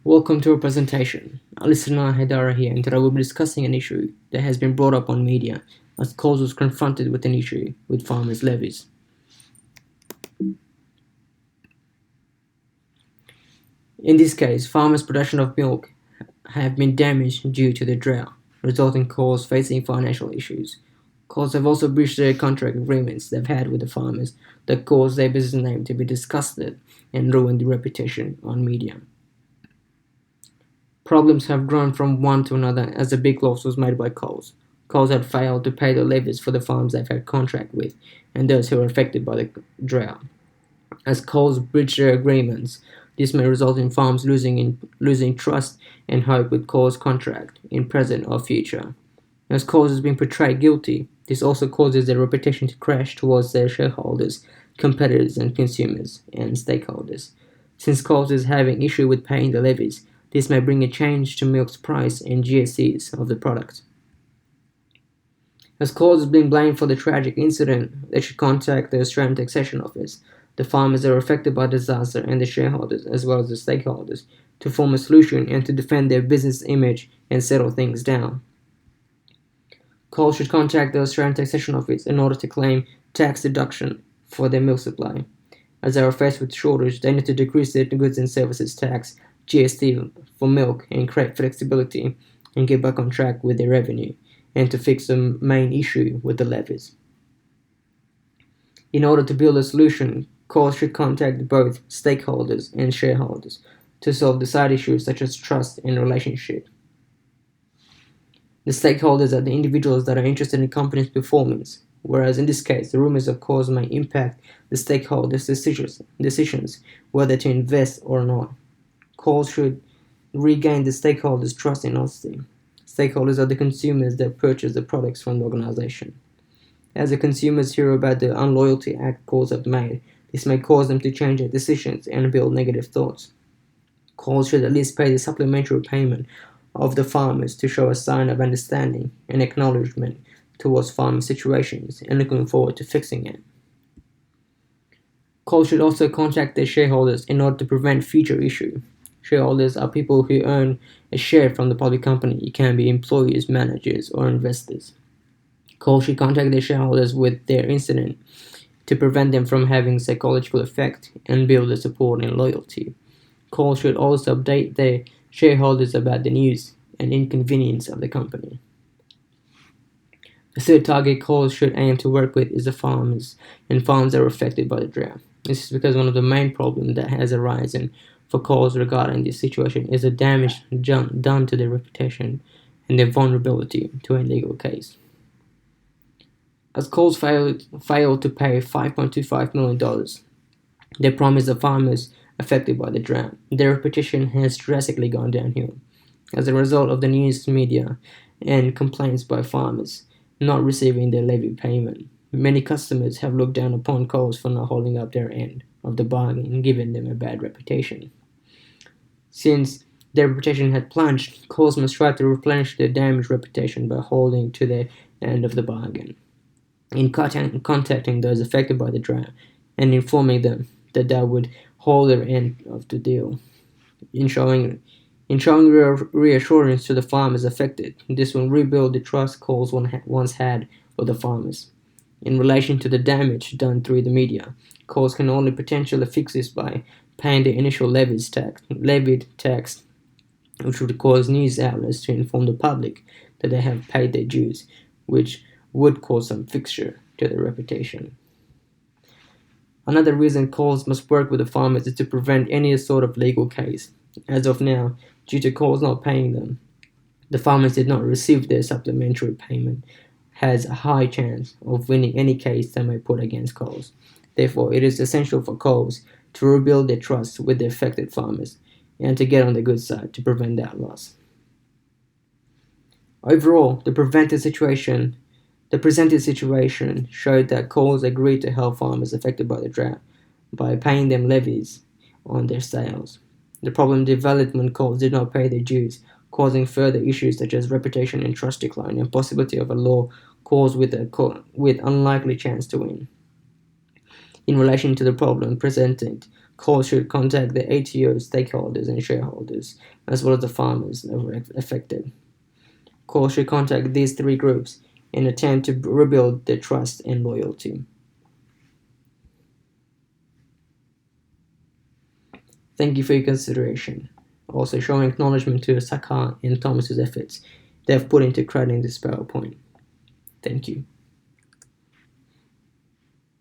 Welcome to our presentation. Listener Haidara here, and today we'll be discussing an issue that has been brought up on media as Coles was confronted with an issue with farmers' levies. In this case, farmers' production of milk have been damaged due to the drought, resulting in Coles facing financial issues. Coles have also breached their contract agreements they've had with the farmers that caused their business name to be disgusted and ruined the reputation on media. Problems have grown from one to another as a big loss was made by Coles. Coles had failed to pay the levies for the farms they've had contract with and those who were affected by the drought. As Coles breached their agreements, this may result in farms losing trust and hope with Coles' contract in present or future. As Coles has been portrayed guilty, this also causes their reputation to crash towards their shareholders, competitors and consumers and stakeholders. Since Coles is having issue with paying the levies, this may bring a change to milk's price and GSCs of the product. As Coles is being blamed for the tragic incident, they should contact the Australian Taxation Office, the farmers that are affected by the disaster and the shareholders as well as the stakeholders to form a solution and to defend their business image and settle things down. Coles should contact the Australian Taxation Office in order to claim tax deduction for their milk supply. As they are faced with shortage, they need to decrease their goods and services tax (GST) for milk and create flexibility and get back on track with their revenue and to fix the main issue with the levies. In order to build a solution, Coles should contact both stakeholders and shareholders to solve the side issues such as trust and relationship. The stakeholders are the individuals that are interested in the company's performance, whereas in this case, the rumors of Coles may impact the stakeholders' decisions whether to invest or not. Coles should regain the stakeholders' trust and honesty. Stakeholders are the consumers that purchase the products from the organization. As the consumers hear about the unloyalty act Coles have made, this may cause them to change their decisions and build negative thoughts. Coles should at least pay the supplementary payment of the farmers to show a sign of understanding and acknowledgement towards farming situations and looking forward to fixing it. Coles should also contact their shareholders in order to prevent future issues. Shareholders are people who own a share from the public company. It can be employees, managers, or investors. Coles should contact their shareholders with their incident to prevent them from having psychological effect and build their support and loyalty. Coles should also update their shareholders about the news and inconvenience of the company. The third target Coles should aim to work with is the farmers and farms that are affected by the drought. This is because one of the main problems that has arisen for Coles regarding this situation is the damage done to their reputation and their vulnerability to a legal case. As Coles failed to pay $5.25 million, they promised the farmers affected by the drought, their reputation has drastically gone downhill as a result of the news media and complaints by farmers not receiving their levy payment. Many customers have looked down upon Coles for not holding up their end of the bargain and giving them a bad reputation. Since their reputation had plunged, Coles must try to replenish their damaged reputation by holding to their end of the bargain. In contacting those affected by the drought and informing them that they would hold their end of the deal. In showing reassurance to the farmers affected, this will rebuild the trust Coles once had with the farmers. In relation to the damage done through the media, Coles can only potentially fix this by paying the initial levied tax, which would cause news outlets to inform the public that they have paid their dues, which would cause some fixture to their reputation. Another reason Coles must work with the farmers is to prevent any sort of legal case. As of now, due to Coles not paying them, the farmers did not receive their supplementary payment, has a high chance of winning any case they may put against Coles. Therefore, it is essential for Coles to rebuild their trust with the affected farmers and to get on the good side to prevent that loss. Overall, the presented situation showed that Coles agreed to help farmers affected by the drought by paying them levies on their sales. The problem developed when Coles did not pay their dues, causing further issues such as reputation and trust decline and possibility of a law cause with unlikely chance to win. In relation to the problem presented, Cole should contact the ATO stakeholders and shareholders, as well as the farmers that were affected. Cole should contact these three groups in an attempt to rebuild their trust and loyalty. Thank you for your consideration. Also showing acknowledgement to Sakar and Thomas's efforts they have put into creating this PowerPoint. Thank you.